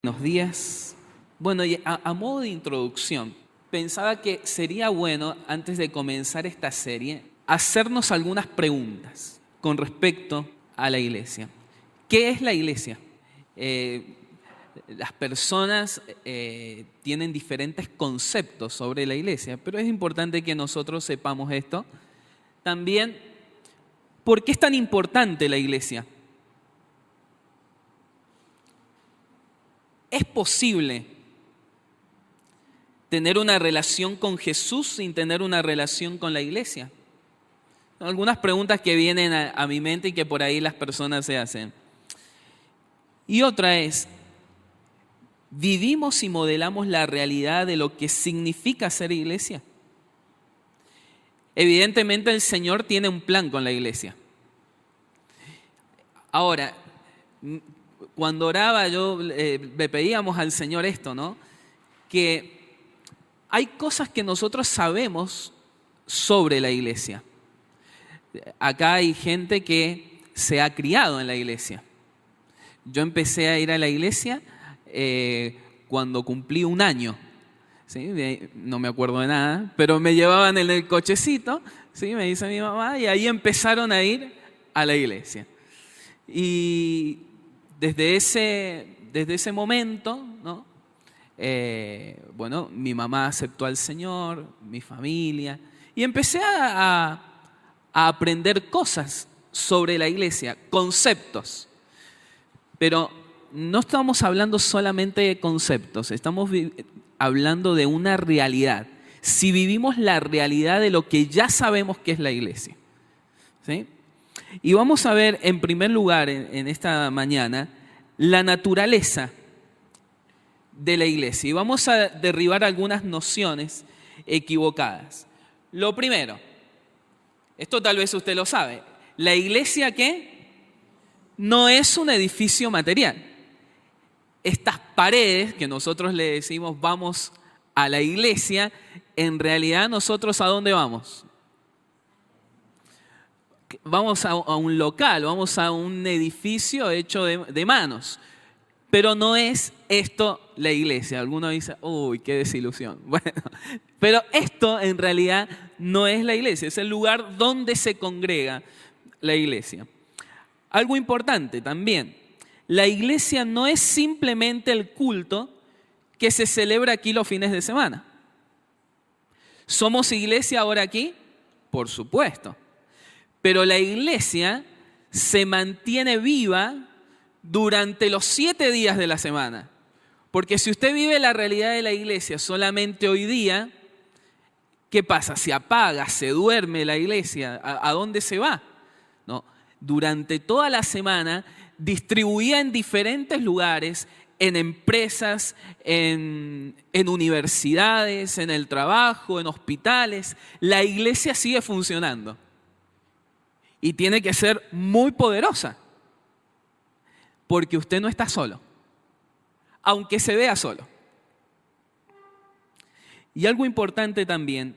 Buenos días. Bueno, y a modo de introducción, pensaba que sería bueno, antes de comenzar esta serie, hacernos algunas preguntas con respecto a la iglesia. ¿Qué es la iglesia? Las personas tienen diferentes conceptos sobre la iglesia, pero es importante que nosotros sepamos esto. También, ¿por qué es tan importante la iglesia? ¿Es posible tener una relación con Jesús sin tener una relación con la iglesia? Son algunas preguntas que vienen a mi mente y que por ahí las personas se hacen. Y otra es, ¿vivimos y modelamos la realidad de lo que significa ser iglesia? Evidentemente el Señor tiene un plan con la iglesia. Ahora, cuando oraba le pedíamos al Señor esto, ¿no? Que hay cosas que nosotros sabemos sobre la iglesia. Acá hay gente que se ha criado en la iglesia. Yo empecé a ir a la iglesia cuando cumplí 1 año. ¿Sí? No me acuerdo de nada, pero me llevaban en el cochecito, ¿sí? Me dice mi mamá, y ahí empezaron a ir a la iglesia. Y desde ese momento, ¿no? Mi mamá aceptó al Señor, mi familia, y empecé a aprender cosas sobre la iglesia, conceptos. Pero no estamos hablando solamente de conceptos, estamos hablando de una realidad. Si vivimos la realidad de lo que ya sabemos que es la iglesia, ¿sí? Y vamos a ver en primer lugar en esta mañana la naturaleza de la iglesia. Y vamos a derribar algunas nociones equivocadas. Lo primero, esto tal vez usted lo sabe, la iglesia ¿qué? No es un edificio material. Estas paredes que nosotros le decimos vamos a la iglesia, en realidad nosotros ¿a dónde vamos? Vamos a un local, vamos a un edificio hecho de manos. Pero no es esto la iglesia. Alguno dice, uy, qué desilusión. Bueno, pero esto en realidad no es la iglesia, es el lugar donde se congrega la iglesia. Algo importante también, la iglesia no es simplemente el culto que se celebra aquí los fines de semana. ¿Somos iglesia ahora aquí? Por supuesto. Pero la iglesia se mantiene viva durante los 7 días de la semana. Porque si usted vive la realidad de la iglesia solamente hoy día, ¿qué pasa? Se apaga, se duerme la iglesia. ¿A dónde se va? No. Durante toda la semana, distribuida en diferentes lugares, en empresas, en universidades, en el trabajo, en hospitales, la iglesia sigue funcionando. Y tiene que ser muy poderosa. Porque usted no está solo, aunque se vea solo. Y algo importante también,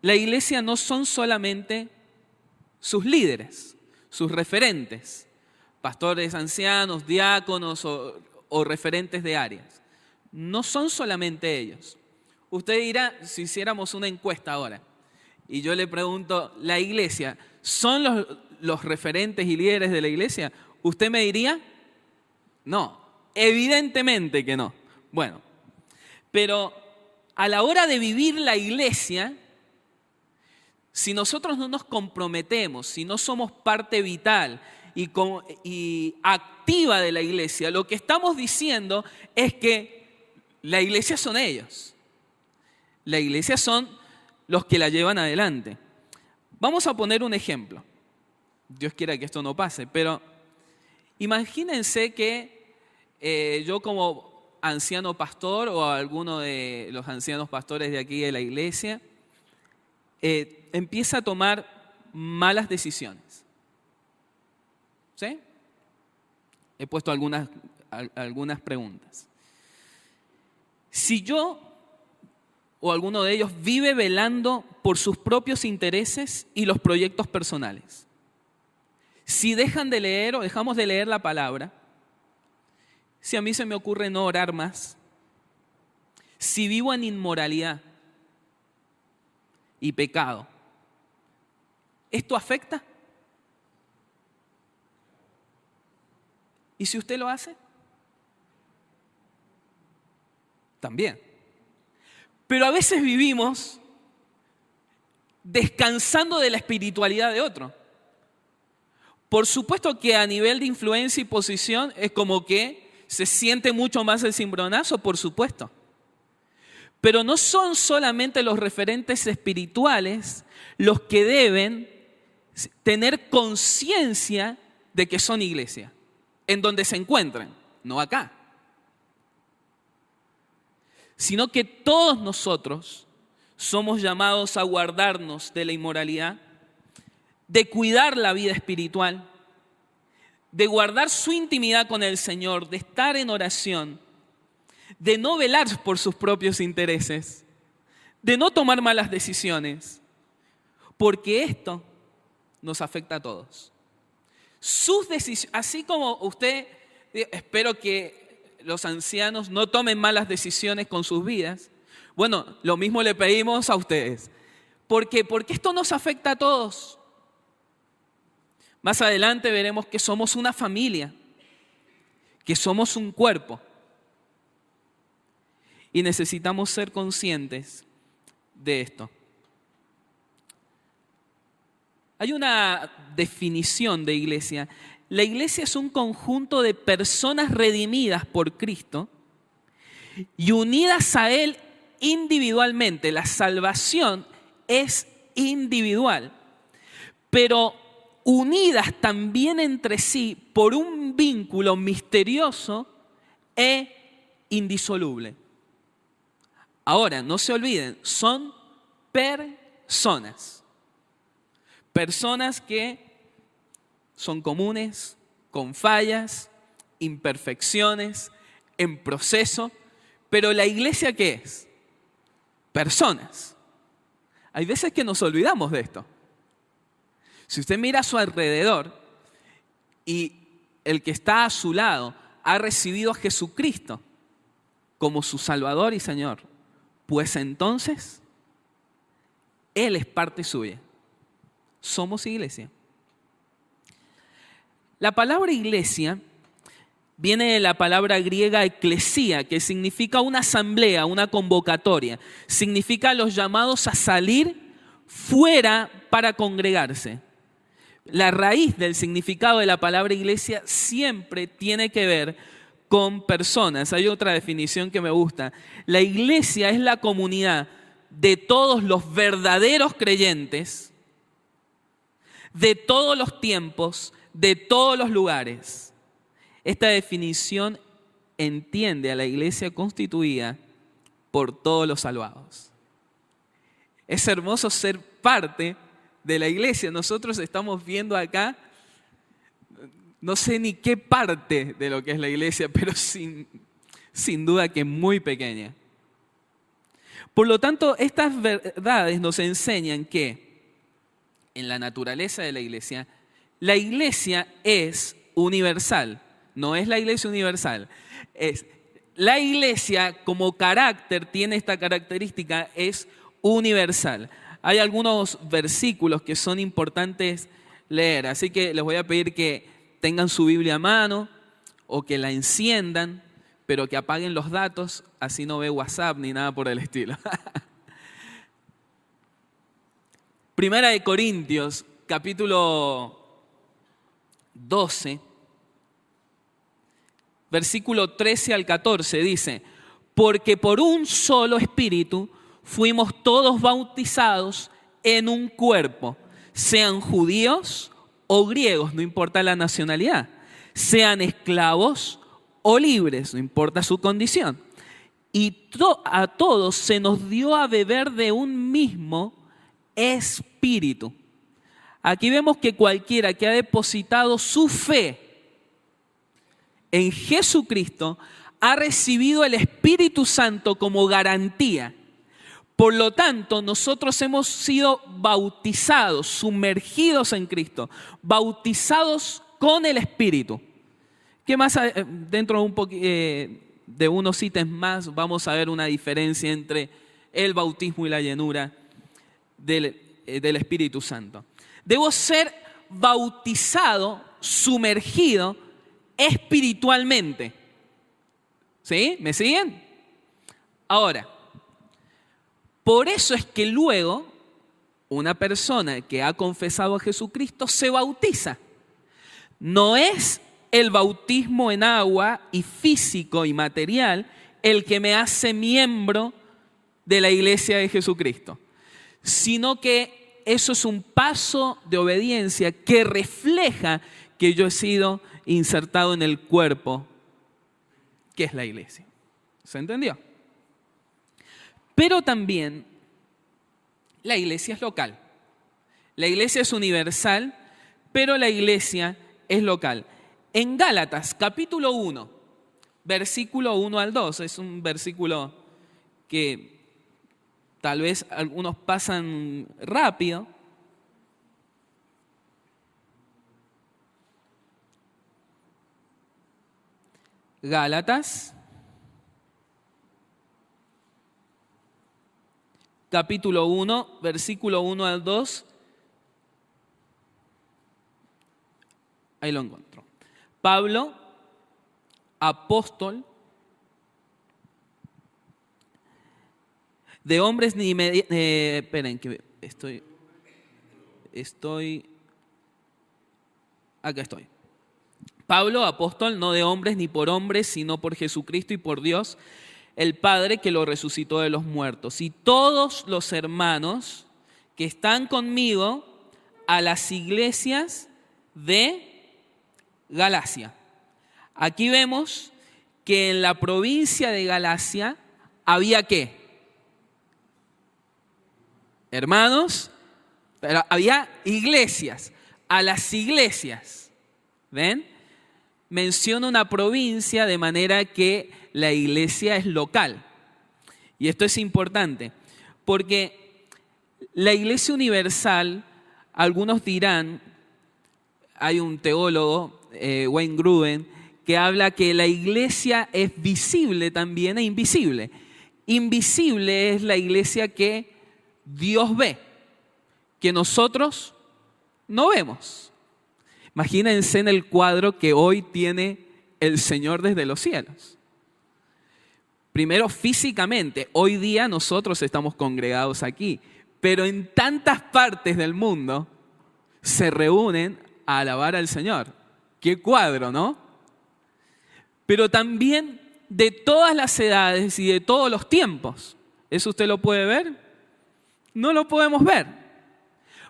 la iglesia no son solamente sus líderes, sus referentes, pastores ancianos, diáconos o referentes de áreas. No son solamente ellos. Usted dirá, si hiciéramos una encuesta ahora, y yo le pregunto, ¿la iglesia son los referentes y líderes de la iglesia? ¿Usted me diría? No, evidentemente que no. Bueno, pero a la hora de vivir la iglesia, si nosotros no nos comprometemos, si no somos parte vital y activa de la iglesia, lo que estamos diciendo es que la iglesia son ellos. La iglesia son los que la llevan adelante. Vamos a poner un ejemplo. Dios quiera que esto no pase, pero imagínense que yo como anciano pastor o alguno de los ancianos pastores de aquí de la iglesia empieza a tomar malas decisiones. ¿Sí? He puesto algunas preguntas. Si yo o alguno de ellos vive velando por sus propios intereses y los proyectos personales, si dejan de leer o dejamos de leer la palabra, si a mí se me ocurre no orar más, si vivo en inmoralidad y pecado, ¿esto afecta? ¿Y si usted lo hace? También. Pero a veces vivimos descansando de la espiritualidad de otro. Por supuesto que a nivel de influencia y posición es como que se siente mucho más el cimbronazo, por supuesto. Pero no son solamente los referentes espirituales los que deben tener conciencia de que son iglesia, en donde se encuentran, no acá. Sino que todos nosotros somos llamados a guardarnos de la inmoralidad, de cuidar la vida espiritual, de guardar su intimidad con el Señor, de estar en oración, de no velar por sus propios intereses, de no tomar malas decisiones, porque esto nos afecta a todos. Sus decisiones, así como usted, espero que los ancianos no tomen malas decisiones con sus vidas, bueno, lo mismo le pedimos a ustedes. ¿Por qué? Porque esto nos afecta a todos. Más adelante veremos que somos una familia, que somos un cuerpo. Y necesitamos ser conscientes de esto. Hay una definición de iglesia. La iglesia es un conjunto de personas redimidas por Cristo y unidas a Él individualmente. La salvación es individual, pero unidas también entre sí por un vínculo misterioso e indisoluble. Ahora, no se olviden, son personas. Personas que son comunes, con fallas, imperfecciones, en proceso. Pero la iglesia, ¿qué es? Personas. Hay veces que nos olvidamos de esto. Si usted mira a su alrededor y el que está a su lado ha recibido a Jesucristo como su Salvador y Señor, pues entonces Él es parte suya. Somos iglesia. La palabra iglesia viene de la palabra griega eclesía, que significa una asamblea, una convocatoria. Significa los llamados a salir fuera para congregarse. La raíz del significado de la palabra iglesia siempre tiene que ver con personas. Hay otra definición que me gusta. La iglesia es la comunidad de todos los verdaderos creyentes, de todos los tiempos, de todos los lugares. Esta definición entiende a la iglesia constituida por todos los salvados. Es hermoso ser parte de la iglesia. Nosotros estamos viendo acá, no sé ni qué parte de lo que es la iglesia, pero sin duda que muy pequeña. Por lo tanto, estas verdades nos enseñan que en la naturaleza de la iglesia es universal. No es la iglesia universal. La iglesia como carácter tiene esta característica, es universal. Hay algunos versículos que son importantes leer, así que les voy a pedir que tengan su Biblia a mano o que la enciendan, pero que apaguen los datos, así no ve WhatsApp ni nada por el estilo. Primera de Corintios, capítulo 12, versículo 13 al 14, dice: porque por un solo espíritu fuimos todos bautizados en un cuerpo, sean judíos o griegos, no importa la nacionalidad, sean esclavos o libres, no importa su condición. Y a todos se nos dio a beber de un mismo espíritu. Aquí vemos que cualquiera que ha depositado su fe en Jesucristo ha recibido el Espíritu Santo como garantía. Por lo tanto, nosotros hemos sido bautizados, sumergidos en Cristo, bautizados con el Espíritu. ¿Qué más? Dentro de unos ítems más vamos a ver una diferencia entre el bautismo y la llenura del Espíritu Santo. Debo ser bautizado, sumergido espiritualmente. ¿Sí? ¿Me siguen? Ahora, por eso es que luego una persona que ha confesado a Jesucristo se bautiza. No es el bautismo en agua y físico y material el que me hace miembro de la iglesia de Jesucristo, sino que eso es un paso de obediencia que refleja que yo he sido insertado en el cuerpo, que es la iglesia. ¿Se entendió? Pero también la iglesia es local. La iglesia es universal, pero la iglesia es local. En Gálatas, capítulo 1, versículo 1 al 2, es un versículo que tal vez algunos pasan rápido. Gálatas, capítulo 1, versículo 1 al 2. Ahí lo encuentro. Pablo, apóstol, de hombres ni esperen, que acá estoy. Pablo, apóstol, no de hombres ni por hombres, sino por Jesucristo y por Dios, el Padre que lo resucitó de los muertos. Y todos los hermanos que están conmigo a las iglesias de Galacia. Aquí vemos que en la provincia de Galacia había ¿qué? Hermanos, pero había iglesias. A las iglesias, ¿ven? Menciona una provincia de manera que la iglesia es local. Y esto es importante, porque la iglesia universal, algunos dirán, hay un teólogo, Wayne Grudem, que habla que la iglesia es visible también e invisible. Invisible es la iglesia que Dios ve, que nosotros no vemos. Imagínense en el cuadro que hoy tiene el Señor desde los cielos. Primero, físicamente, hoy día nosotros estamos congregados aquí, pero en tantas partes del mundo se reúnen a alabar al Señor. ¡Qué cuadro!, ¿no? Pero también de todas las edades y de todos los tiempos. ¿Eso usted lo puede ver? No lo podemos ver.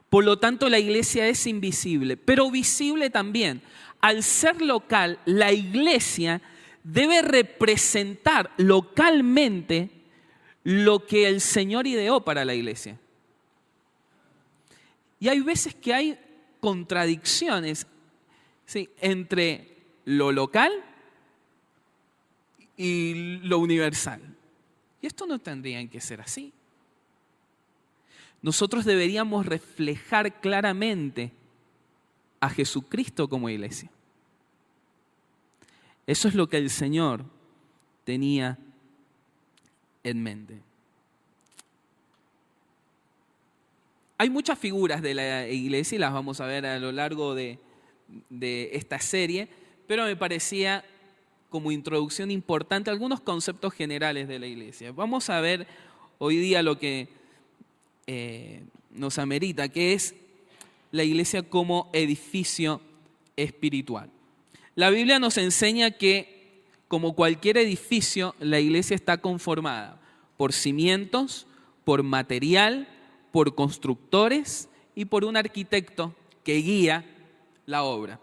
Por lo tanto, la iglesia es invisible, pero visible también. Al ser local, la iglesia debe representar localmente lo que el Señor ideó para la iglesia. Y hay veces que hay contradicciones, ¿sí?, entre lo local y lo universal. Y esto no tendría que ser así. Nosotros deberíamos reflejar claramente a Jesucristo como iglesia. Eso es lo que el Señor tenía en mente. Hay muchas figuras de la iglesia y las vamos a ver a lo largo de esta serie, pero me parecía como introducción importante algunos conceptos generales de la iglesia. Vamos a ver hoy día lo que nos amerita, que es la iglesia como edificio espiritual. La Biblia nos enseña que, como cualquier edificio, la iglesia está conformada por cimientos, por material, por constructores y por un arquitecto que guía la obra.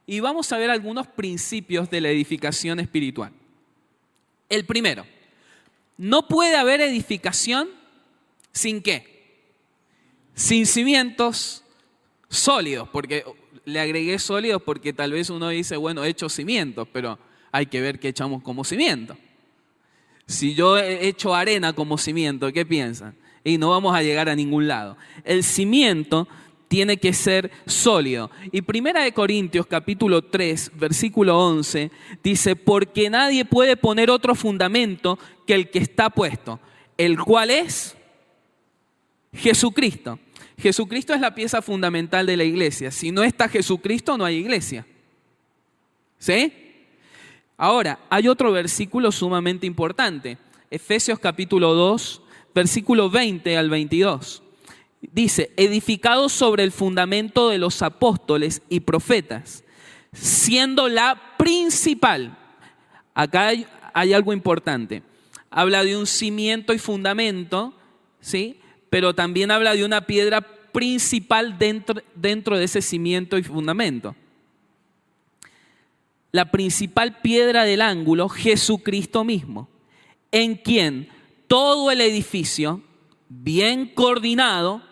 Y vamos a ver algunos principios de la edificación espiritual. El primero, no puede haber edificación ¿sin qué? Sin cimientos sólidos, porque le agregué sólidos porque tal vez uno dice, bueno, he hecho cimientos, pero hay que ver qué echamos como cimiento. Si yo he hecho arena como cimiento, ¿qué piensan? Y no vamos a llegar a ningún lado. El cimiento tiene que ser sólido. Y 1 Corintios capítulo 3, versículo 11, dice, porque nadie puede poner otro fundamento que el que está puesto, el cual es Jesucristo. Jesucristo es la pieza fundamental de la iglesia. Si no está Jesucristo, no hay iglesia. ¿Sí? Ahora, hay otro versículo sumamente importante. Efesios capítulo 2, versículo 20 al 22. Dice, edificados sobre el fundamento de los apóstoles y profetas, siendo la principal. Acá hay algo importante. Habla de un cimiento y fundamento, ¿sí? Pero también habla de una piedra principal dentro de ese cimiento y fundamento. La principal piedra del ángulo, Jesucristo mismo, en quien todo el edificio, bien coordinado,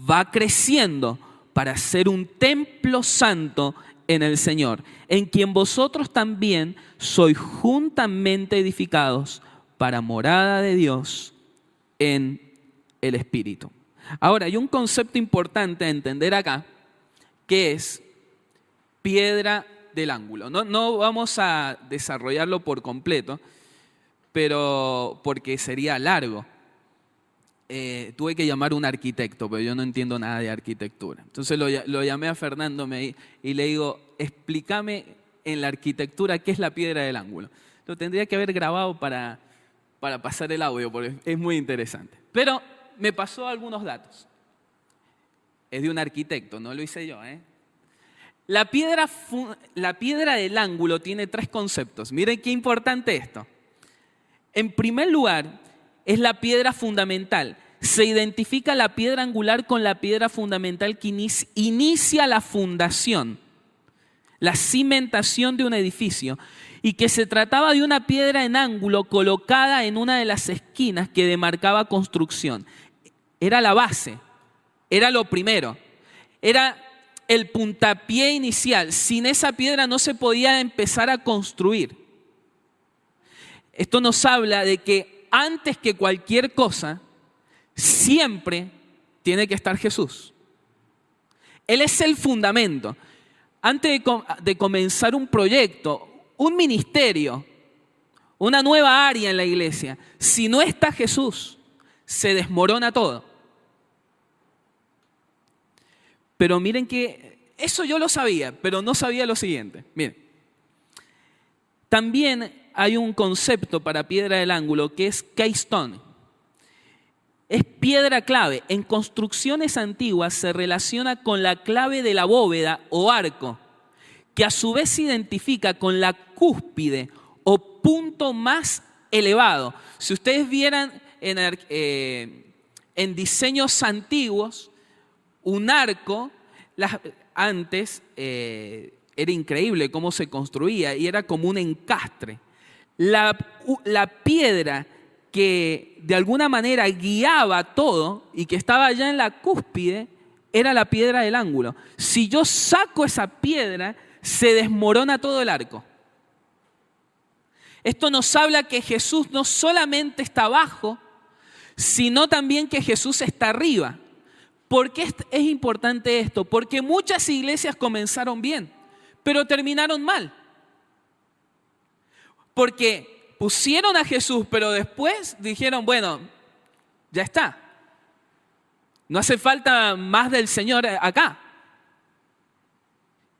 va creciendo para ser un templo santo en el Señor, en quien vosotros también sois juntamente edificados para morada de Dios en el Espíritu. Ahora, hay un concepto importante a entender acá, que es piedra del ángulo. No vamos a desarrollarlo por completo, pero porque sería largo. Tuve que llamar a un arquitecto, pero yo no entiendo nada de arquitectura. Entonces lo llamé a Fernando y le digo, explícame en la arquitectura qué es la piedra del ángulo. Lo tendría que haber grabado para pasar el audio, porque es muy interesante. Pero me pasó algunos datos. Es de un arquitecto, no lo hice yo. La piedra del ángulo tiene 3 conceptos. Miren qué importante esto. En primer lugar, es la piedra fundamental. Se identifica la piedra angular con la piedra fundamental que inicia la fundación, la cimentación de un edificio, y que se trataba de una piedra en ángulo colocada en una de las esquinas que demarcaba construcción. Era la base, era lo primero, era el puntapié inicial. Sin esa piedra no se podía empezar a construir. Esto nos habla de que antes que cualquier cosa, siempre tiene que estar Jesús. Él es el fundamento. Antes de comenzar un proyecto, un ministerio, una nueva área en la iglesia, si no está Jesús, se desmorona todo. Pero miren que eso yo lo sabía, pero no sabía lo siguiente. Miren, también hay un concepto para piedra del ángulo que es keystone. Es piedra clave. En construcciones antiguas se relaciona con la clave de la bóveda o arco, que a su vez se identifica con la cúspide o punto más elevado. Si ustedes vieran en diseños antiguos, un arco, antes era increíble cómo se construía y era como un encastre. La piedra que de alguna manera guiaba todo y que estaba allá en la cúspide era la piedra del ángulo. Si yo saco esa piedra, se desmorona todo el arco. Esto nos habla que Jesús no solamente está abajo, sino también que Jesús está arriba. ¿Por qué es importante esto? Porque muchas iglesias comenzaron bien, pero terminaron mal. Porque pusieron a Jesús, pero después dijeron, bueno, ya está. No hace falta más del Señor acá.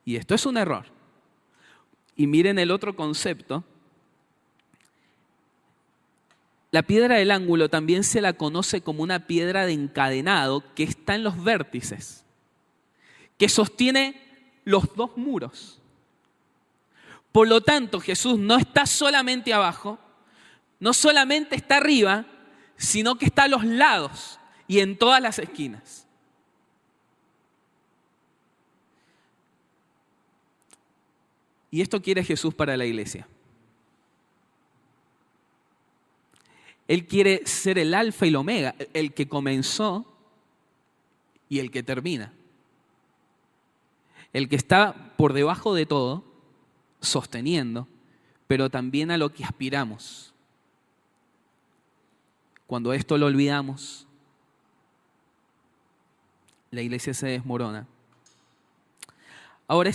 Y esto es un error. Y miren el otro concepto. La piedra del ángulo también se la conoce como una piedra de encadenado que está en los vértices, que sostiene los 2 muros. Por lo tanto, Jesús no está solamente abajo, no solamente está arriba, sino que está a los lados y en todas las esquinas. Y esto quiere Jesús para la iglesia. Él quiere ser el alfa y el omega, el que comenzó y el que termina. El que está por debajo de todo, sosteniendo, pero también a lo que aspiramos. Cuando esto lo olvidamos, la iglesia se desmorona. Ahora,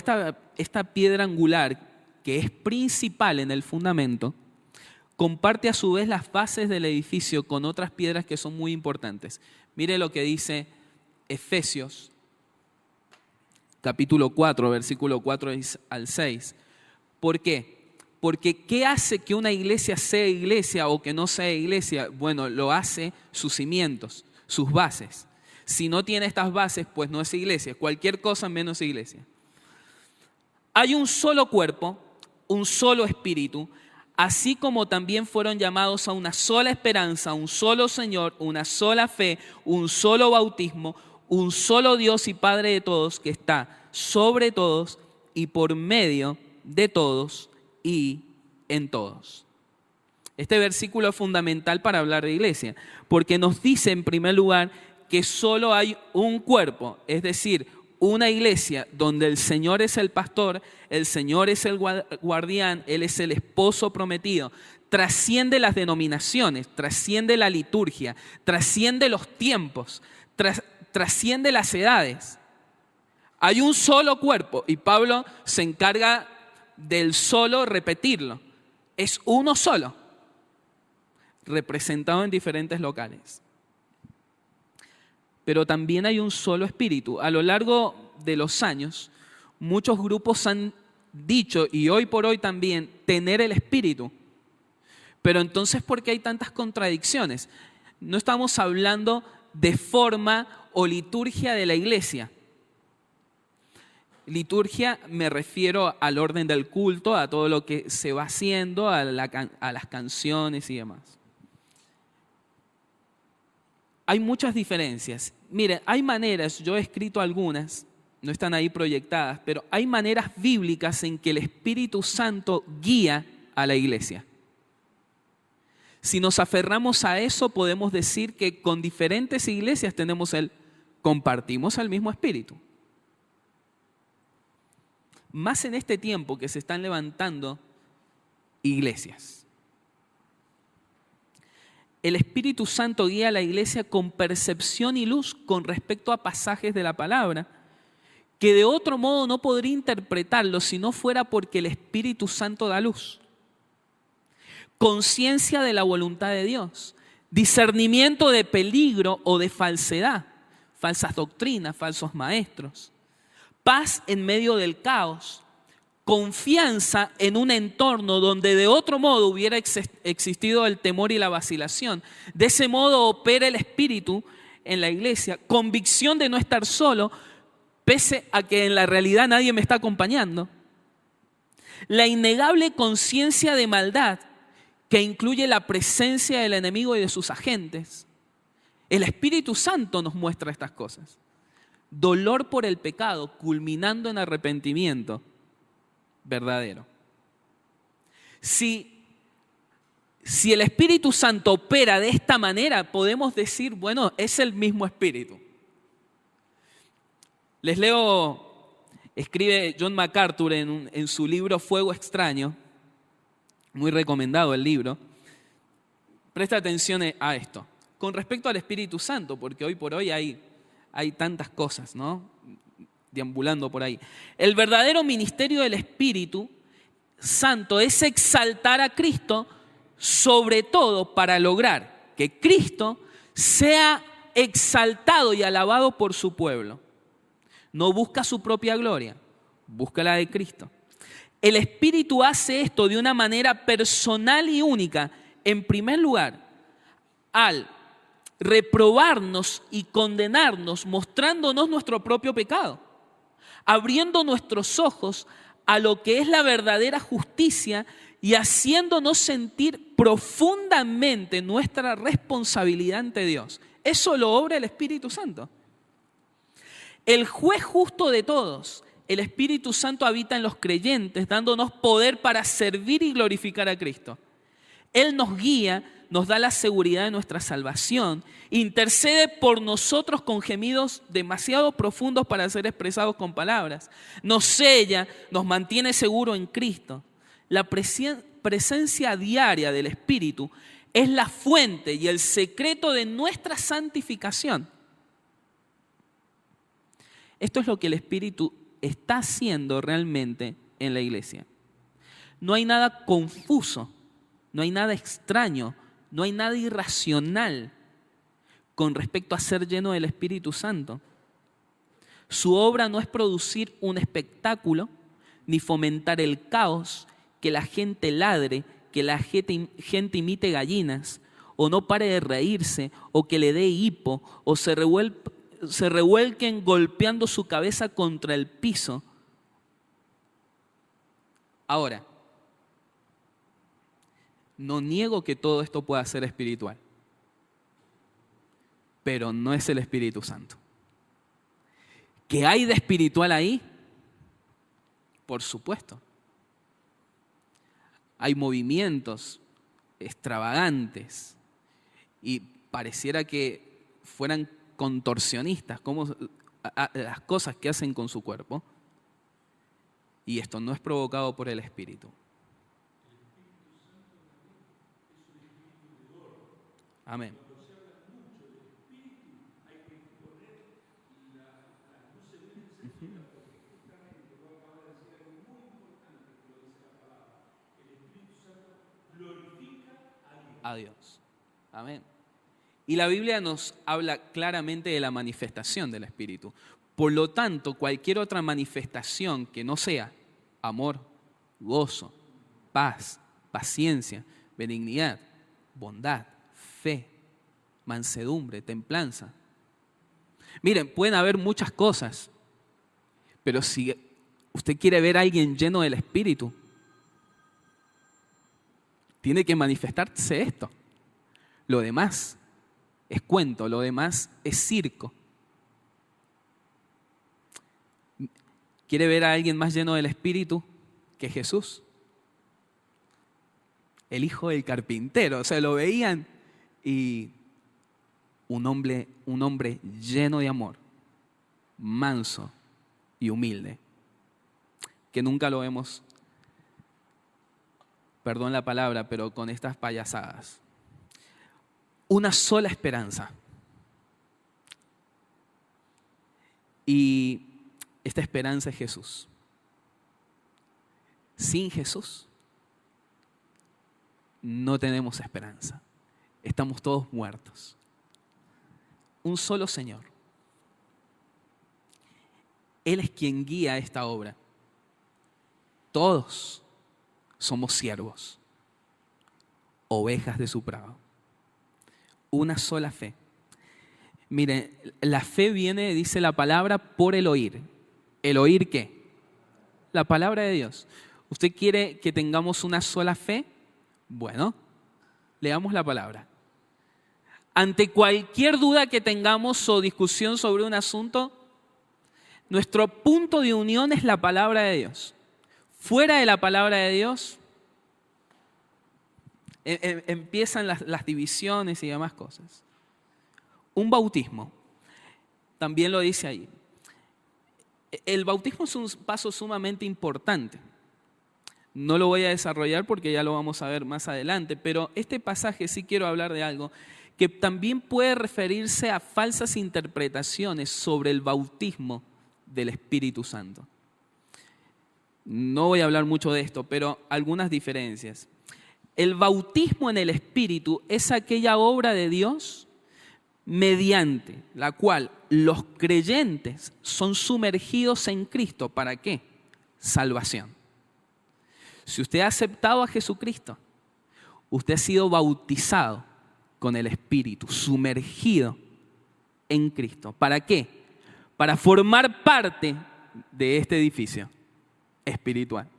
esta piedra angular, que es principal en el fundamento, comparte a su vez las bases del edificio con otras piedras que son muy importantes. Mire lo que dice Efesios, capítulo 4, versículo 4 al 6. ¿Por qué? Porque ¿qué hace que una iglesia sea iglesia o que no sea iglesia? Bueno, lo hace sus cimientos, sus bases. Si no tiene estas bases, pues no es iglesia. Cualquier cosa menos iglesia. Hay un solo cuerpo, un solo espíritu, así como también fueron llamados a una sola esperanza, un solo Señor, una sola fe, un solo bautismo, un solo Dios y Padre de todos, que está sobre todos y por medio de todos y en todos. Este versículo es fundamental para hablar de iglesia, porque nos dice en primer lugar que solo hay un cuerpo, es decir, una iglesia donde el Señor es el pastor, el Señor es el guardián, Él es el esposo prometido. Trasciende las denominaciones, trasciende la liturgia, trasciende los tiempos, trasciende las edades. Hay un solo cuerpo y Pablo se encarga del solo repetirlo. Es uno solo, representado en diferentes locales. Pero también hay un solo espíritu. A lo largo de los años, muchos grupos han dicho, y hoy por hoy también, tener el espíritu. Pero entonces, ¿por qué hay tantas contradicciones? No estamos hablando de forma o liturgia de la iglesia. Liturgia me refiero al orden del culto, a todo lo que se va haciendo, a las canciones y demás. Hay muchas diferencias. Mire, hay maneras, yo he escrito algunas, no están ahí proyectadas, pero hay maneras bíblicas en que el Espíritu Santo guía a la iglesia. Si nos aferramos a eso, podemos decir que con diferentes iglesias compartimos el mismo Espíritu. Más en este tiempo que se están levantando iglesias. El Espíritu Santo guía a la iglesia con percepción y luz con respecto a pasajes de la palabra, que de otro modo no podría interpretarlo si no fuera porque el Espíritu Santo da luz. Conciencia de la voluntad de Dios, discernimiento de peligro o de falsedad, falsas doctrinas, falsos maestros, paz en medio del caos, confianza en un entorno donde de otro modo hubiera existido el temor y la vacilación. De ese modo opera el Espíritu en la iglesia, convicción de no estar solo, pese a que en la realidad nadie me está acompañando. La innegable conciencia de maldad que incluye la presencia del enemigo y de sus agentes. El Espíritu Santo nos muestra estas cosas. Dolor por el pecado, culminando en arrepentimiento verdadero. Si el Espíritu Santo opera de esta manera, podemos decir, bueno, es el mismo Espíritu. Les leo, escribe John MacArthur en su libro Fuego Extraño, muy recomendado el libro. Presta atención a esto. Con respecto al Espíritu Santo, porque hoy por hoy hay tantas cosas, ¿no?, deambulando por ahí. El verdadero ministerio del Espíritu Santo es exaltar a Cristo, sobre todo para lograr que Cristo sea exaltado y alabado por su pueblo. No busca su propia gloria, busca la de Cristo. El Espíritu hace esto de una manera personal y única, en primer lugar, al reprobarnos y condenarnos, mostrándonos nuestro propio pecado, abriendo nuestros ojos a lo que es la verdadera justicia y haciéndonos sentir profundamente nuestra responsabilidad ante Dios. Eso lo obra el Espíritu Santo. El juez justo de todos, el Espíritu Santo habita en los creyentes, dándonos poder para servir y glorificar a Cristo. Él nos guía, nos da la seguridad de nuestra salvación, intercede por nosotros con gemidos demasiado profundos para ser expresados con palabras, nos sella, nos mantiene seguros en Cristo. La presencia diaria del Espíritu es la fuente y el secreto de nuestra santificación. Esto es lo que el Espíritu está haciendo realmente en la iglesia. No hay nada confuso, no hay nada extraño, no hay nada irracional con respecto a ser lleno del Espíritu Santo. Su obra no es producir un espectáculo, ni fomentar el caos, que la gente ladre, que la gente imite gallinas, o no pare de reírse, o que le dé hipo, o se revuelquen golpeando su cabeza contra el piso. Ahora, no niego que todo esto pueda ser espiritual, pero no es el Espíritu Santo. ¿Qué hay de espiritual ahí? Por supuesto. Hay movimientos extravagantes y pareciera que fueran contorsionistas, como las cosas que hacen con su cuerpo. Y esto no es provocado por el Espíritu. Amén. A Dios. Amén. Y la Biblia nos habla claramente de la manifestación del Espíritu. Por lo tanto, cualquier otra manifestación que no sea amor, gozo, paz, paciencia, benignidad, bondad, fe, mansedumbre, templanza. Miren, pueden haber muchas cosas, pero si usted quiere ver a alguien lleno del Espíritu, tiene que manifestarse esto. Lo demás es cuento, lo demás es circo. ¿Quiere ver a alguien más lleno del Espíritu que Jesús? El hijo del carpintero. O sea, lo veían y un hombre lleno de amor, manso y humilde, que nunca lo vemos, perdón la palabra, pero con estas payasadas. Una sola esperanza. Y esta esperanza es Jesús. Sin Jesús no tenemos esperanza. Estamos todos muertos. Un solo Señor. Él es quien guía esta obra. Todos somos siervos, ovejas de su prado. Una sola fe. Miren, la fe viene, dice la palabra, por el oír. ¿El oír qué? La palabra de Dios. ¿Usted quiere que tengamos una sola fe? Bueno, leamos la palabra. Ante cualquier duda que tengamos o discusión sobre un asunto, nuestro punto de unión es la palabra de Dios. Fuera de la palabra de Dios, empiezan las divisiones y demás cosas. Un bautismo, también lo dice ahí. El bautismo es un paso sumamente importante. No lo voy a desarrollar porque ya lo vamos a ver más adelante, pero este pasaje sí quiero hablar de algo que también puede referirse a falsas interpretaciones sobre el bautismo del Espíritu Santo. No voy a hablar mucho de esto, pero algunas diferencias. El bautismo en el Espíritu es aquella obra de Dios mediante la cual los creyentes son sumergidos en Cristo. ¿Para qué? Salvación. Si usted ha aceptado a Jesucristo, usted ha sido bautizado con el Espíritu, sumergido en Cristo. ¿Para qué? Para formar parte de este edificio espiritual.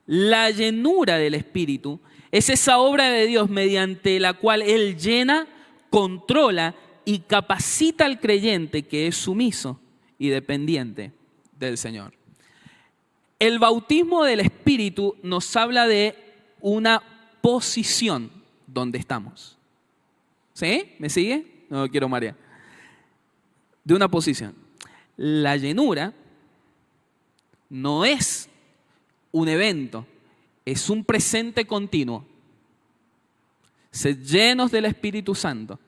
La llenura del Espíritu es esa obra de Dios mediante la cual Él llena, controla y capacita al creyente que es sumiso y dependiente del Señor. El bautismo del Espíritu nos habla de una posición donde estamos. ¿Sí? ¿Me sigue? No quiero marear. De una posición. La llenura no es un evento, es un presente continuo. Sed llenos del Espíritu Santo.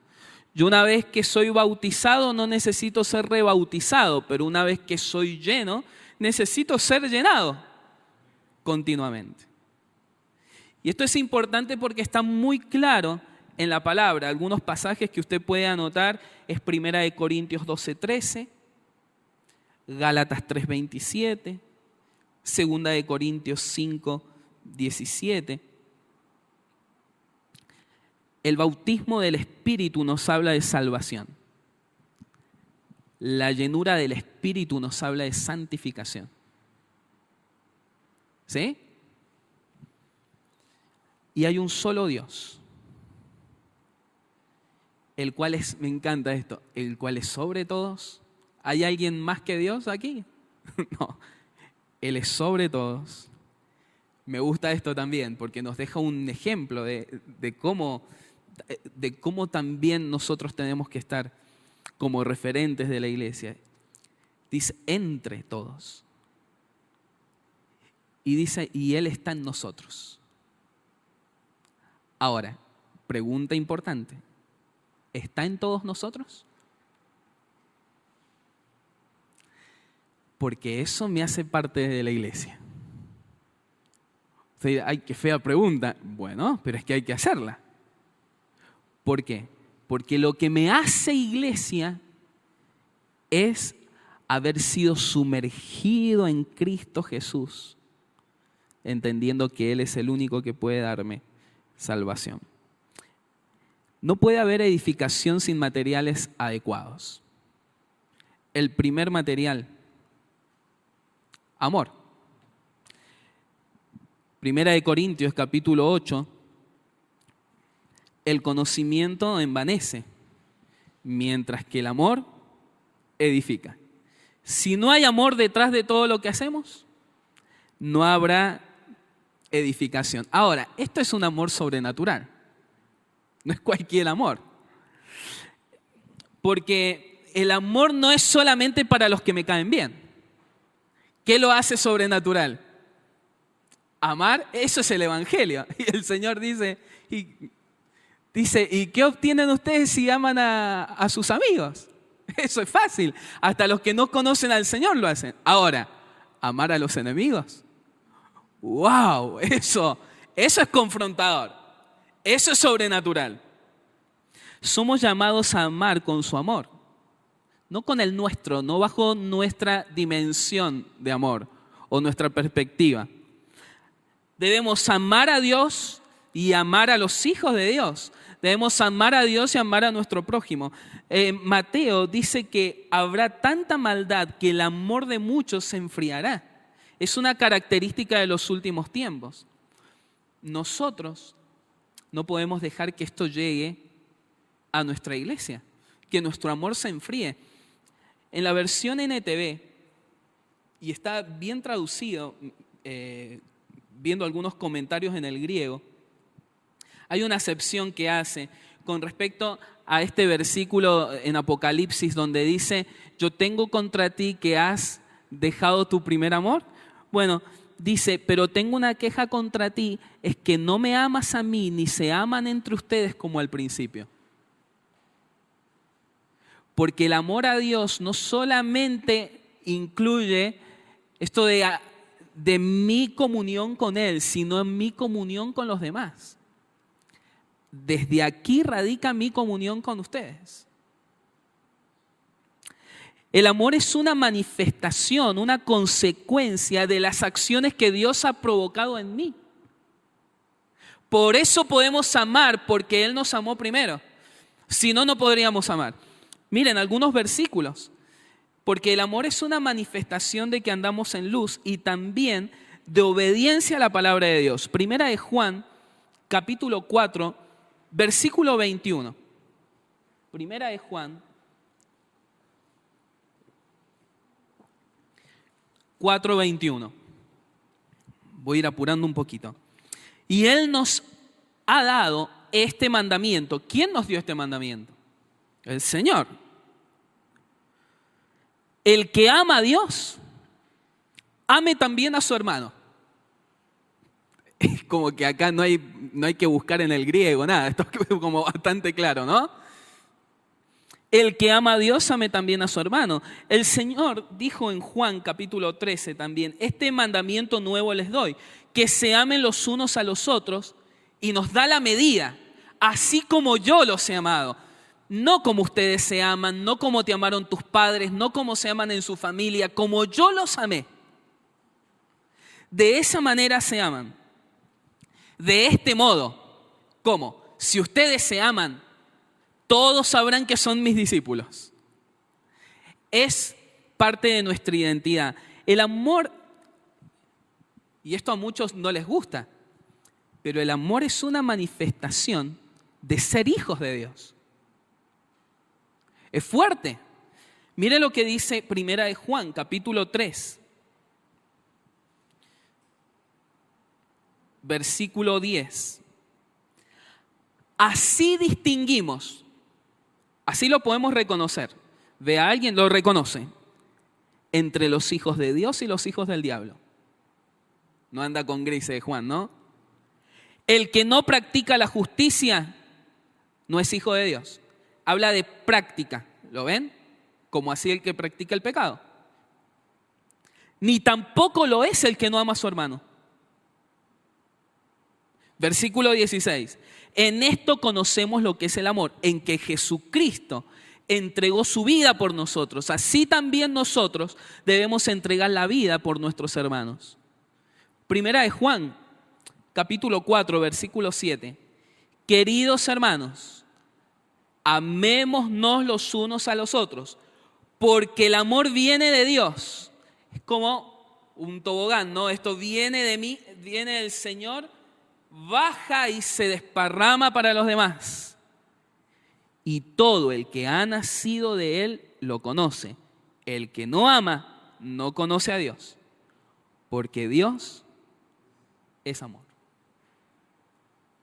Yo una vez que soy bautizado no necesito ser rebautizado, pero una vez que soy lleno, necesito ser llenado continuamente. Y esto es importante porque está muy claro en la palabra. Algunos pasajes que usted puede anotar es 1 Corintios 12:13, Gálatas 3:27, 2 Corintios 5:17. El bautismo del Espíritu nos habla de salvación. La llenura del Espíritu nos habla de santificación. ¿Sí? Y hay un solo Dios, el cual es, me encanta esto, el cual es sobre todos. ¿Hay alguien más que Dios aquí? No, Él es sobre todos. Me gusta esto también porque nos deja un ejemplo de cómo también nosotros tenemos que estar como referentes de la iglesia. Dice, entre todos. Y dice, y Él está en nosotros. Ahora, pregunta importante, ¿está en todos nosotros? Porque eso me hace parte de la iglesia. Usted dirá, ay, qué fea pregunta. Bueno, pero es que hay que hacerla. ¿Por qué? Porque lo que me hace iglesia es haber sido sumergido en Cristo Jesús, entendiendo que Él es el único que puede darme salvación. No puede haber edificación sin materiales adecuados. El primer material, amor. 1 Corintios capítulo 8, el conocimiento envanece, mientras que el amor edifica. Si no hay amor detrás de todo lo que hacemos, no habrá edificación. Ahora, esto es un amor sobrenatural, no es cualquier amor. Porque el amor no es solamente para los que me caen bien. ¿Qué lo hace sobrenatural? Amar, eso es el Evangelio. Y el Señor dice, ¿y qué obtienen ustedes si aman a sus amigos? Eso es fácil. Hasta los que no conocen al Señor lo hacen. Ahora, amar a los enemigos. ¡Wow! Eso es confrontador. Eso es sobrenatural. Somos llamados a amar con su amor. No con el nuestro, no bajo nuestra dimensión de amor o nuestra perspectiva. Debemos amar a Dios y amar a los hijos de Dios. Debemos amar a Dios y amar a nuestro prójimo. Mateo dice que habrá tanta maldad que el amor de muchos se enfriará. Es una característica de los últimos tiempos. Nosotros no podemos dejar que esto llegue a nuestra iglesia, que nuestro amor se enfríe. En la versión NTV, y está bien traducido, viendo algunos comentarios en el griego, hay una acepción que hace con respecto a este versículo en Apocalipsis donde dice, yo tengo contra ti que has dejado tu primer amor. Bueno, dice, pero tengo una queja contra ti, es que no me amas a mí, ni se aman entre ustedes como al principio. Porque el amor a Dios no solamente incluye esto de mi comunión con Él, sino en mi comunión con los demás. Desde aquí radica mi comunión con ustedes. El amor es una manifestación, una consecuencia de las acciones que Dios ha provocado en mí. Por eso podemos amar, porque Él nos amó primero. Si no, no podríamos amar. Miren algunos versículos. Porque el amor es una manifestación de que andamos en luz y también de obediencia a la palabra de Dios. Primera de Juan, capítulo 4, versículo 21. Primera de Juan 4:21. Voy a ir apurando un poquito. Y Él nos ha dado este mandamiento. ¿Quién nos dio este mandamiento? El Señor. El que ama a Dios, ame también a su hermano. Es como que acá no hay que buscar en el griego, nada. Esto es como bastante claro, ¿no? El que ama a Dios, ame también a su hermano. El Señor dijo en Juan capítulo 13 también, este mandamiento nuevo les doy, que se amen los unos a los otros, y nos da la medida, así como yo los he amado. No como ustedes se aman, no como te amaron tus padres, no como se aman en su familia, como yo los amé. De esa manera se aman. De este modo, ¿cómo? Si ustedes se aman, todos sabrán que son mis discípulos. Es parte de nuestra identidad. El amor, y esto a muchos no les gusta, pero el amor es una manifestación de ser hijos de Dios. Es fuerte. Mire lo que dice Primera de Juan, capítulo 3, versículo 10. Así distinguimos, así lo podemos reconocer. Ve a alguien, lo reconoce, entre los hijos de Dios y los hijos del diablo. No anda con grises, Juan, ¿no? El que no practica la justicia no es hijo de Dios. Habla de práctica, ¿lo ven? Como así el que practica el pecado. Ni tampoco lo es el que no ama a su hermano. Versículo 16. En esto conocemos lo que es el amor, en que Jesucristo entregó su vida por nosotros. Así también nosotros debemos entregar la vida por nuestros hermanos. Primera de Juan, capítulo 4, versículo 7. Queridos hermanos, amémonos los unos a los otros, porque el amor viene de Dios. Es como un tobogán, ¿no? Esto viene de mí, viene del Señor, baja y se desparrama para los demás. Y todo el que ha nacido de Él lo conoce. El que no ama no conoce a Dios, porque Dios es amor.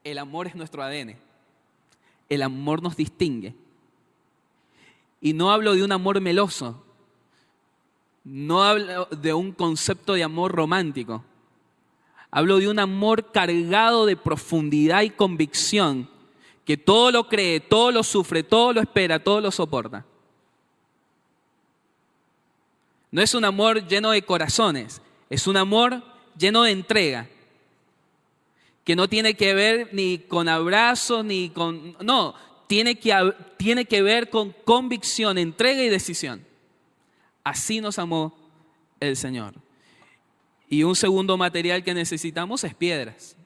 El amor es nuestro ADN. El amor nos distingue. Y no hablo de un amor meloso. No hablo de un concepto de amor romántico. Hablo de un amor cargado de profundidad y convicción, que todo lo cree, todo lo sufre, todo lo espera, todo lo soporta. No es un amor lleno de corazones, es un amor lleno de entrega, que no tiene que ver ni con abrazos, ni con... No, tiene que ver con convicción, entrega y decisión. Así nos amó el Señor. Y un segundo material que necesitamos es piedras.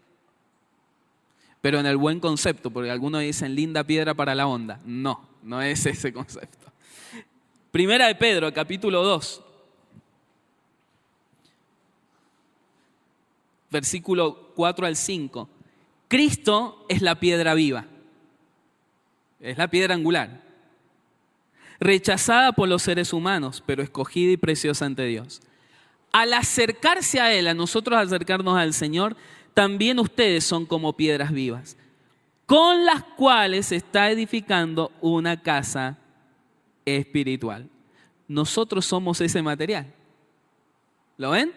Pero en el buen concepto, porque algunos dicen linda piedra para la onda. No, no es ese concepto. Primera de Pedro, capítulo 2. Versículo 4 al 5. Cristo es la piedra viva. Es la piedra angular. Rechazada por los seres humanos, pero escogida y preciosa ante Dios. Al acercarse a Él, a nosotros acercarnos al Señor, también ustedes son como piedras vivas, con las cuales se está edificando una casa espiritual. Nosotros somos ese material. ¿Lo ven?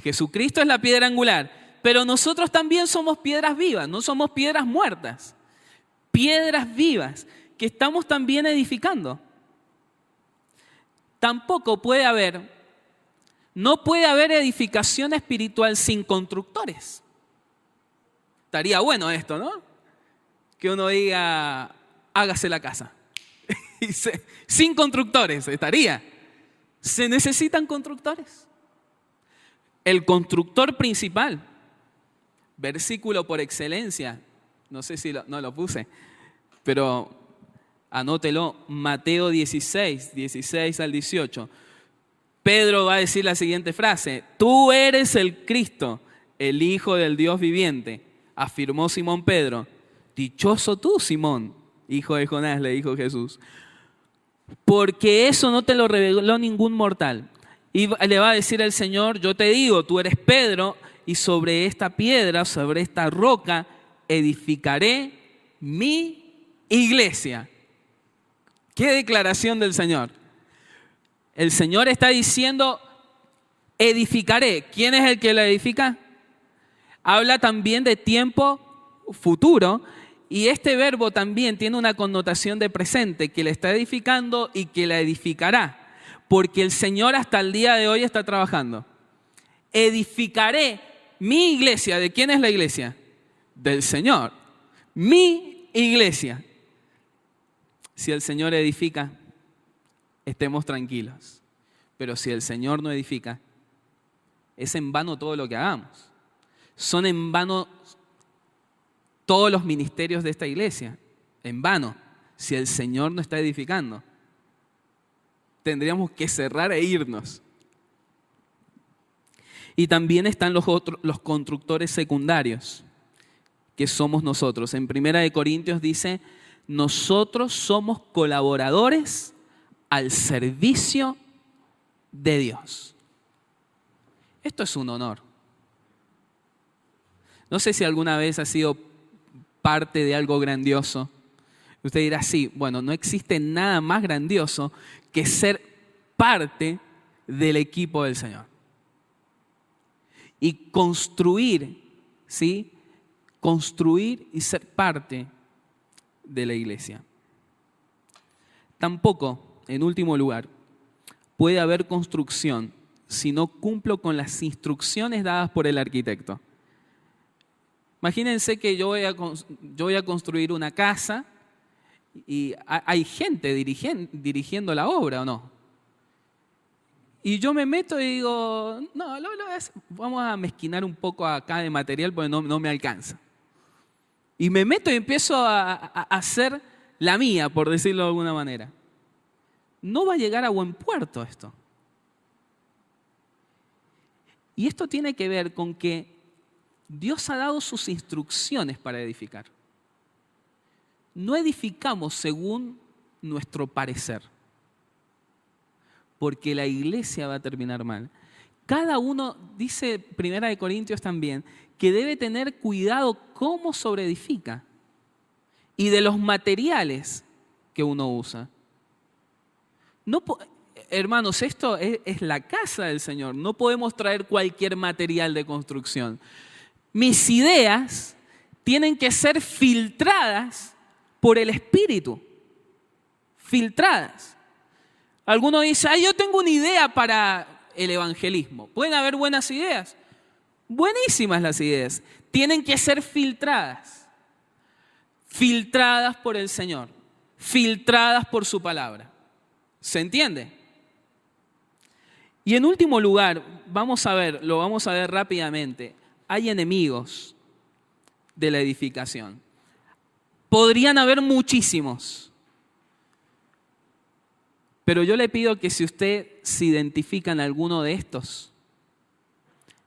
Jesucristo es la piedra angular, pero nosotros también somos piedras vivas, no somos piedras muertas. Piedras vivas que estamos también edificando. Tampoco no puede haber edificación espiritual sin constructores. Estaría bueno esto, ¿no? Que uno diga, hágase la casa. Sin constructores, estaría. Se necesitan constructores. El constructor principal, versículo por excelencia, no sé si no lo puse, pero anótelo, Mateo 16, 16 al 18. Pedro va a decir la siguiente frase: tú eres el Cristo, el Hijo del Dios viviente, afirmó Simón Pedro. Dichoso tú, Simón, hijo de Jonás, le dijo Jesús, porque eso no te lo reveló ningún mortal. Y le va a decir el Señor: yo te digo, tú eres Pedro, y sobre esta piedra, sobre esta roca, edificaré mi iglesia. ¿Qué declaración del Señor? El Señor está diciendo, edificaré. ¿Quién es el que la edifica? Habla también de tiempo futuro Y este verbo también tiene una connotación de presente, que la está edificando y que la edificará, porque el Señor hasta el día de hoy está trabajando. Edificaré mi iglesia. ¿De quién es la iglesia? Del Señor. Mi iglesia. Si el Señor edifica, estemos tranquilos. Pero si el Señor no edifica, es en vano todo lo que hagamos. Son en vano todos los ministerios de esta iglesia. En vano, si el Señor no está edificando. Tendríamos que cerrar e irnos. Y también están los constructores secundarios, que somos nosotros. En 1 Corintios dice, nosotros somos colaboradores al servicio de Dios. Esto es un honor. No sé si alguna vez ha sido parte de algo grandioso. Usted dirá, sí, bueno, no existe nada más grandioso que ser parte del equipo del Señor. Y construir, ¿sí? Construir y ser parte de la iglesia. Tampoco, en último lugar, puede haber construcción si no cumplo con las instrucciones dadas por el arquitecto. Imagínense que yo voy a construir una casa y hay gente dirigiendo la obra, ¿o no? Y yo me meto y digo, no, vamos a mezquinar un poco acá de material porque no me alcanza. Y me meto y empiezo a hacer la mía, por decirlo de alguna manera. No va a llegar a buen puerto esto. Y esto tiene que ver con que Dios ha dado sus instrucciones para edificar. No edificamos según nuestro parecer, porque la iglesia va a terminar mal. Cada uno, dice 1 Corintios también, que debe tener cuidado cómo sobreedifica y de los materiales que uno usa. No, hermanos, esto es la casa del Señor. No podemos traer cualquier material de construcción. Mis ideas tienen que ser filtradas por el Espíritu. Filtradas. Alguno dice, yo tengo una idea para el evangelismo. Pueden haber buenas ideas. Buenísimas las ideas. Tienen que ser filtradas. Filtradas por el Señor. Filtradas por su palabra. ¿Se entiende? Y en último lugar, lo vamos a ver rápidamente. Hay enemigos de la edificación. Podrían haber muchísimos. Pero yo le pido que si usted se identifica en alguno de estos,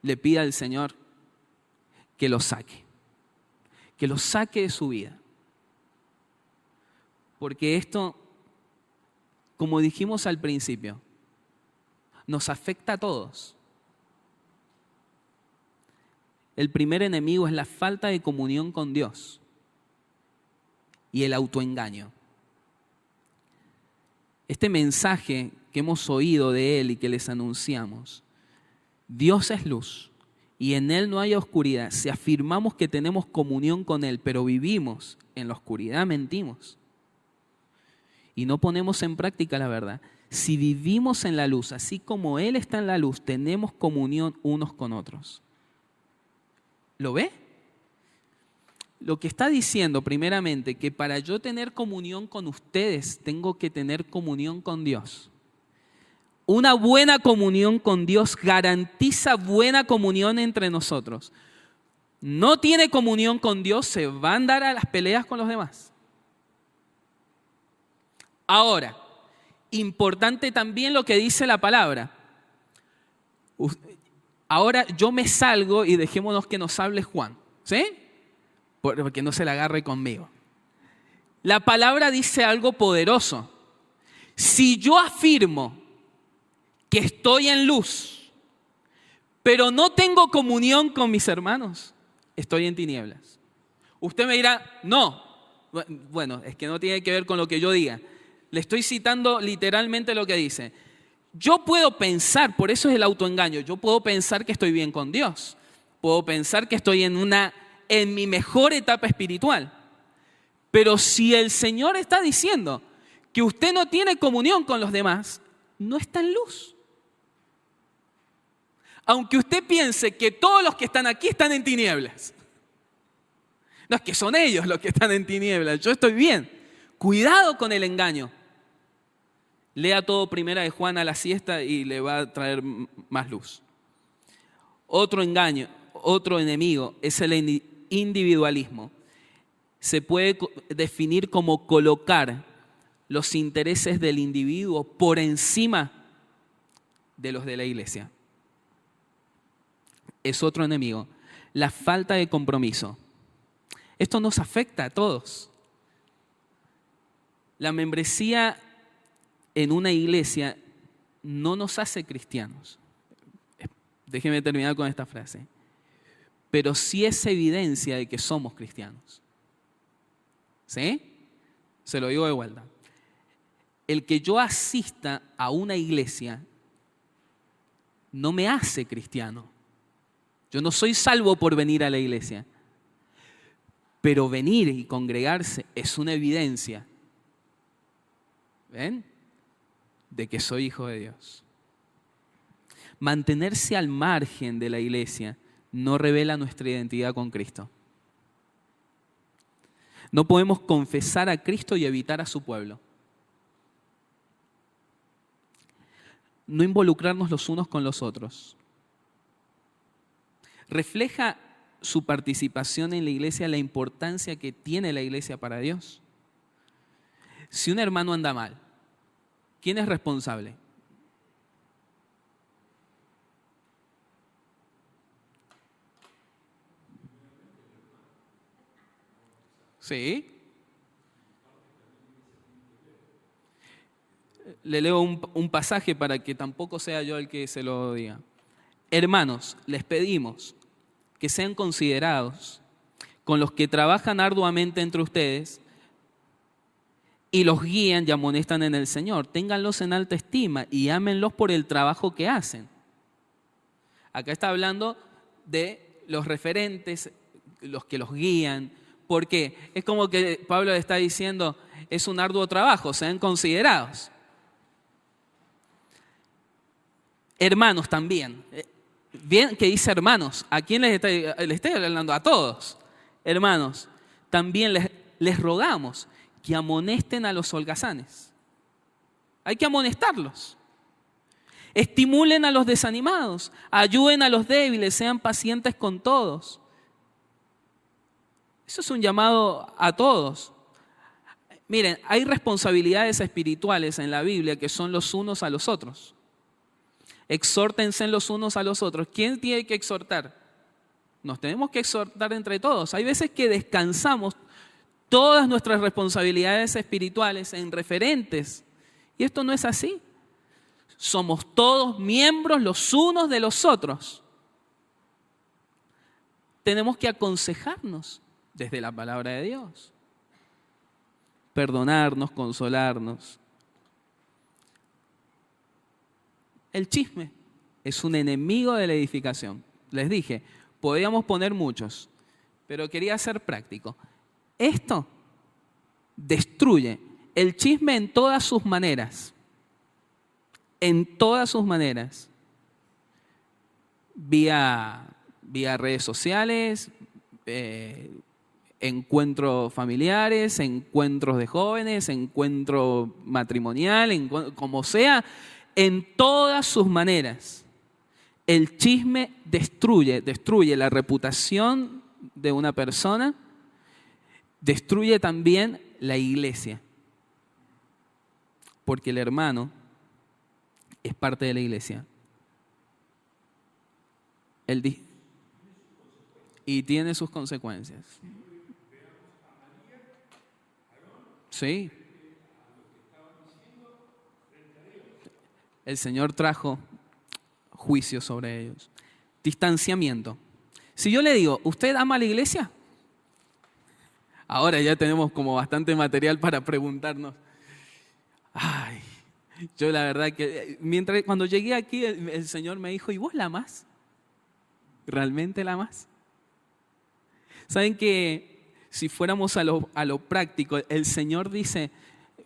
le pida al Señor que lo saque. Que lo saque de su vida. Porque esto, como dijimos al principio, nos afecta a todos. El primer enemigo es la falta de comunión con Dios y el autoengaño. Este mensaje que hemos oído de Él y que les anunciamos, Dios es luz y en Él no hay oscuridad. Si afirmamos que tenemos comunión con Él, pero vivimos en la oscuridad, mentimos. Y no ponemos en práctica la verdad. Si vivimos en la luz, así como Él está en la luz, tenemos comunión unos con otros. ¿Lo ve? Lo que está diciendo primeramente, que para yo tener comunión con ustedes, tengo que tener comunión con Dios. Una buena comunión con Dios garantiza buena comunión entre nosotros. No tiene comunión con Dios, se va a andar a las peleas con los demás. Ahora, importante también lo que dice la palabra. Ahora yo me salgo y dejémonos que nos hable Juan, ¿sí? Porque no se la agarre conmigo. La palabra dice algo poderoso. Si yo afirmo que estoy en luz, pero no tengo comunión con mis hermanos, estoy en tinieblas. Usted me dirá, no. Bueno, es que no tiene que ver con lo que yo diga. Le estoy citando literalmente lo que dice. Yo puedo pensar, por eso es el autoengaño, yo puedo pensar que estoy bien con Dios. Puedo pensar que estoy en mi mejor etapa espiritual. Pero si el Señor está diciendo que usted no tiene comunión con los demás, no está en luz. Aunque usted piense que todos los que están aquí están en tinieblas. No, es que son ellos los que están en tinieblas, yo estoy bien. Cuidado con el engaño. Lea todo Primera de Juan a la siesta y le va a traer más luz. Otro engaño, otro enemigo es el individualismo. Se puede definir como colocar los intereses del individuo por encima de los de la iglesia. Es otro enemigo. La falta de compromiso. Esto nos afecta a todos. La membresía en una iglesia no nos hace cristianos. Déjeme terminar con esta frase. Pero sí es evidencia de que somos cristianos. ¿Sí? Se lo digo de vuelta. El que yo asista a una iglesia no me hace cristiano. Yo no soy salvo por venir a la iglesia. Pero venir y congregarse es una evidencia, ¿ven?, de que soy hijo de Dios. Mantenerse al margen de la iglesia no revela nuestra identidad con Cristo. No podemos confesar a Cristo y evitar a su pueblo. No involucrarnos los unos con los otros. Refleja su participación en la iglesia la importancia que tiene la iglesia para Dios. Si un hermano anda mal, ¿quién es responsable? Sí. Le leo un pasaje para que tampoco sea yo el que se lo diga. Hermanos, les pedimos que sean considerados con los que trabajan arduamente entre ustedes y los guían y amonestan en el Señor. Ténganlos en alta estima y ámenlos por el trabajo que hacen. Acá está hablando de los referentes, los que los guían. ¿Por qué? Es como que Pablo le está diciendo, es un arduo trabajo, sean considerados. Hermanos también. Bien que dice hermanos. ¿A quién les estoy hablando? A todos. Hermanos, también les rogamos que amonesten a los holgazanes. Hay que amonestarlos. Estimulen a los desanimados. Ayuden a los débiles. Sean pacientes con todos. Eso es un llamado a todos. Miren, hay responsabilidades espirituales en la Biblia que son los unos a los otros. Exhórtense los unos a los otros. ¿Quién tiene que exhortar? Nos tenemos que exhortar entre todos. Hay veces que descansamos todas nuestras responsabilidades espirituales en referentes. Y esto no es así. Somos todos miembros los unos de los otros. Tenemos que aconsejarnos desde la palabra de Dios. Perdonarnos, consolarnos. El chisme es un enemigo de la edificación. Les dije, podíamos poner muchos, pero quería ser práctico. Esto destruye el chisme en todas sus maneras. En todas sus maneras. Vía redes sociales, encuentros familiares, encuentros de jóvenes, encuentro matrimonial, como sea. En todas sus maneras, el chisme destruye la reputación de una persona, destruye también la iglesia, porque el hermano es parte de la iglesia. Y tiene sus consecuencias. Sí. El Señor trajo juicio sobre ellos. Distanciamiento. Si yo le digo, ¿usted ama a la iglesia? Ahora ya tenemos como bastante material para preguntarnos. Ay, yo la verdad que cuando llegué aquí el Señor me dijo, ¿y vos la amás? ¿Realmente la amás? ¿Saben que si fuéramos a lo práctico, el Señor dice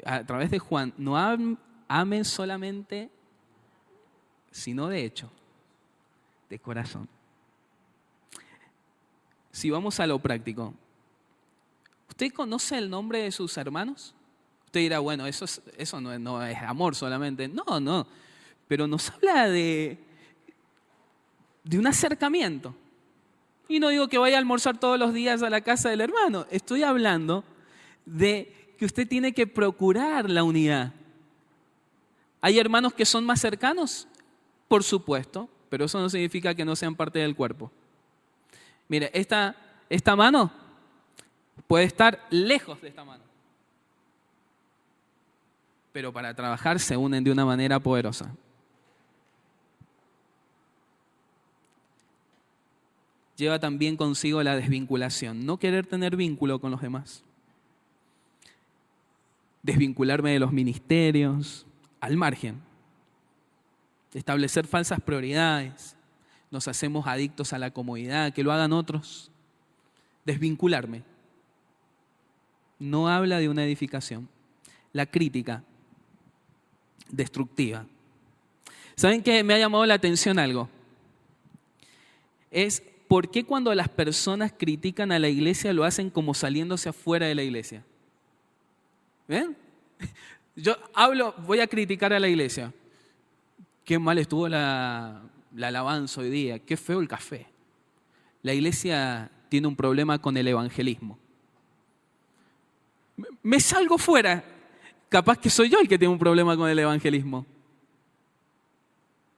a través de Juan, no amen solamente, sino de hecho, de corazón. Si vamos a lo práctico, ¿usted conoce el nombre de sus hermanos? Usted dirá, bueno, eso no es amor solamente. No, pero nos habla de un acercamiento. Y no digo que vaya a almorzar todos los días a la casa del hermano. Estoy hablando de que usted tiene que procurar la unidad. ¿Hay hermanos que son más cercanos? Por supuesto, pero eso no significa que no sean parte del cuerpo. Mire, esta mano puede estar lejos de esta mano, pero para trabajar se unen de una manera poderosa. Lleva también consigo la desvinculación, no querer tener vínculo con los demás. Desvincularme de los ministerios, al margen. Establecer falsas prioridades. Nos hacemos adictos a la comodidad, que lo hagan otros. Desvincularme. No habla de una edificación. La crítica, destructiva. ¿Saben qué? Me ha llamado la atención algo. Es ¿por qué cuando las personas critican a la iglesia lo hacen como saliéndose afuera de la iglesia? ¿Ven? Yo voy a criticar a la iglesia. Qué mal estuvo la alabanza hoy día, qué feo el café. La iglesia tiene un problema con el evangelismo. Me salgo fuera. Capaz que soy yo el que tiene un problema con el evangelismo.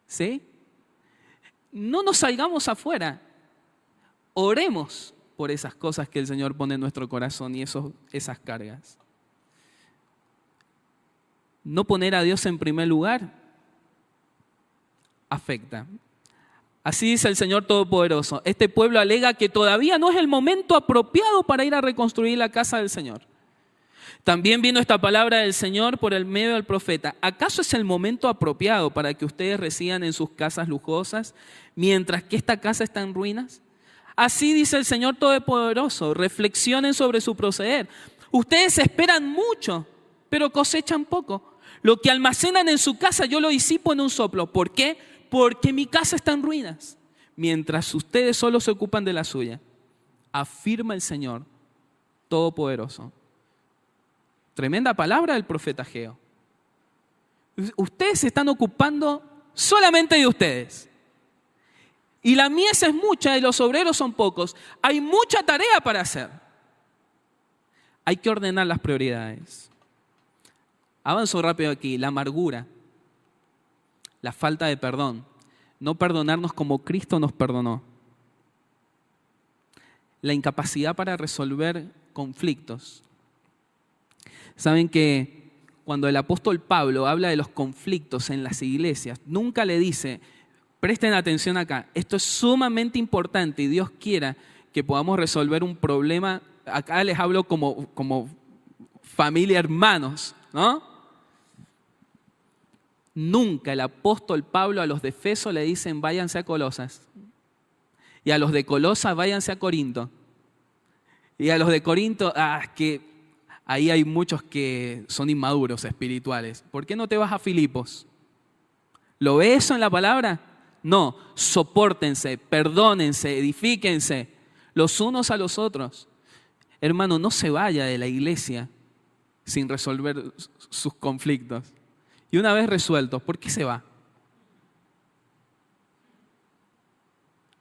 ¿Sí? No nos salgamos afuera. Oremos por esas cosas que el Señor pone en nuestro corazón y esas cargas. No poner a Dios en primer lugar afecta. Así dice el Señor Todopoderoso. Este pueblo alega que todavía no es el momento apropiado para ir a reconstruir la casa del Señor. También vino esta palabra del Señor por el medio del profeta. ¿Acaso es el momento apropiado para que ustedes residan en sus casas lujosas mientras que esta casa está en ruinas? Así dice el Señor Todopoderoso. Reflexionen sobre su proceder. Ustedes esperan mucho, pero cosechan poco. Lo que almacenan en su casa yo lo disipo en un soplo. ¿Por qué? Porque mi casa está en ruinas, mientras ustedes solo se ocupan de la suya. Afirma el Señor Todopoderoso. Tremenda palabra del profeta Ageo. Ustedes se están ocupando solamente de ustedes. Y la mies es mucha y los obreros son pocos. Hay mucha tarea para hacer. Hay que ordenar las prioridades. Avanzo rápido aquí. La amargura, la falta de perdón, no perdonarnos como Cristo nos perdonó. La incapacidad para resolver conflictos. Saben que cuando el apóstol Pablo habla de los conflictos en las iglesias, nunca le dice, presten atención acá, esto es sumamente importante y Dios quiera que podamos resolver un problema. Acá les hablo como familia, hermanos, ¿no? Nunca el apóstol Pablo a los de Efeso le dicen váyanse a Colosas. Y a los de Colosas váyanse a Corinto. Y a los de Corinto, que ahí hay muchos que son inmaduros espirituales. ¿Por qué no te vas a Filipos? ¿Lo ves eso en la palabra? No, sopórtense, perdónense, edifíquense los unos a los otros. Hermano, no se vaya de la iglesia sin resolver sus conflictos. Y una vez resueltos, ¿por qué se va?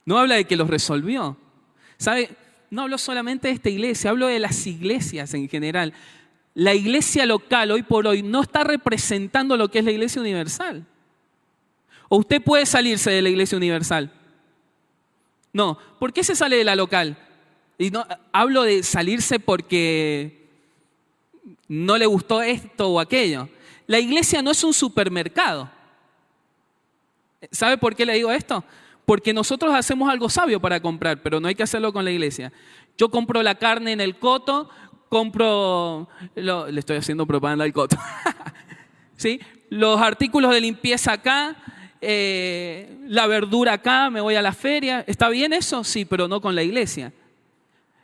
No habla de que los resolvió. ¿Sabe? No hablo solamente de esta iglesia, hablo de las iglesias en general. La iglesia local hoy por hoy no está representando lo que es la iglesia universal. ¿O usted puede salirse de la iglesia universal? No. ¿Por qué se sale de la local? Y no hablo de salirse porque no le gustó esto o aquello. La iglesia no es un supermercado. ¿Sabe por qué le digo esto? Porque nosotros hacemos algo sabio para comprar, pero no hay que hacerlo con la iglesia. Yo compro la carne en el Coto, le estoy haciendo propaganda al Coto. ¿Sí? Los artículos de limpieza acá, la verdura acá, me voy a la feria. ¿Está bien eso? Sí, pero no con la iglesia.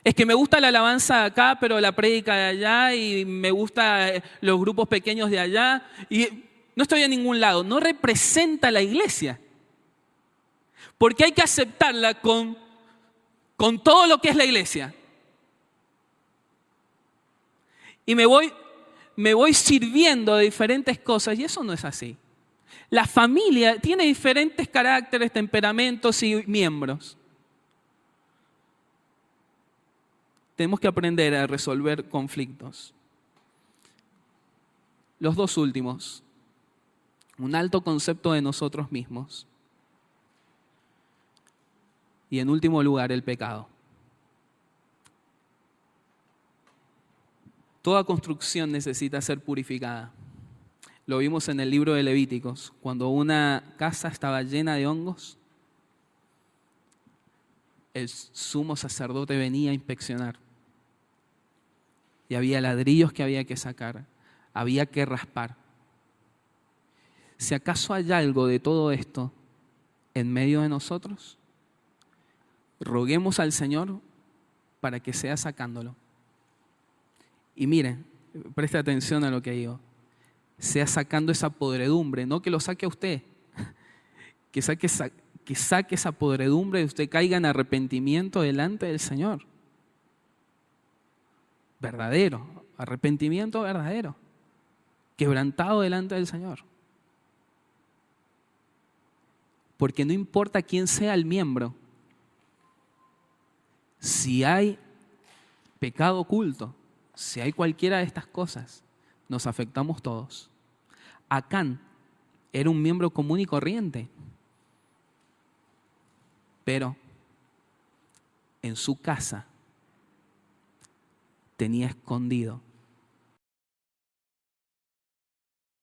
Es que me gusta la alabanza de acá, pero la prédica de allá, y me gustan los grupos pequeños de allá, y no estoy en ningún lado. No representa la iglesia. Porque hay que aceptarla con todo lo que es la iglesia. Y me voy sirviendo de diferentes cosas, y eso no es así. La familia tiene diferentes caracteres, temperamentos y miembros. Tenemos que aprender a resolver conflictos. Los dos últimos. Un alto concepto de nosotros mismos. Y en último lugar, el pecado. Toda construcción necesita ser purificada. Lo vimos en el libro de Levíticos, cuando una casa estaba llena de hongos, el sumo sacerdote venía a inspeccionar. Y había ladrillos que había que sacar, había que raspar. Si acaso hay algo de todo esto en medio de nosotros, roguemos al Señor para que sea sacándolo. Y miren, preste atención a lo que digo. Sea sacando esa podredumbre, no que lo saque a usted, que saque esa podredumbre y usted caiga en arrepentimiento delante del Señor. Verdadero, arrepentimiento verdadero, quebrantado delante del Señor. Porque no importa quién sea el miembro, si hay pecado oculto, si hay cualquiera de estas cosas, nos afectamos todos. Acán era un miembro común y corriente, pero en su casa tenía escondido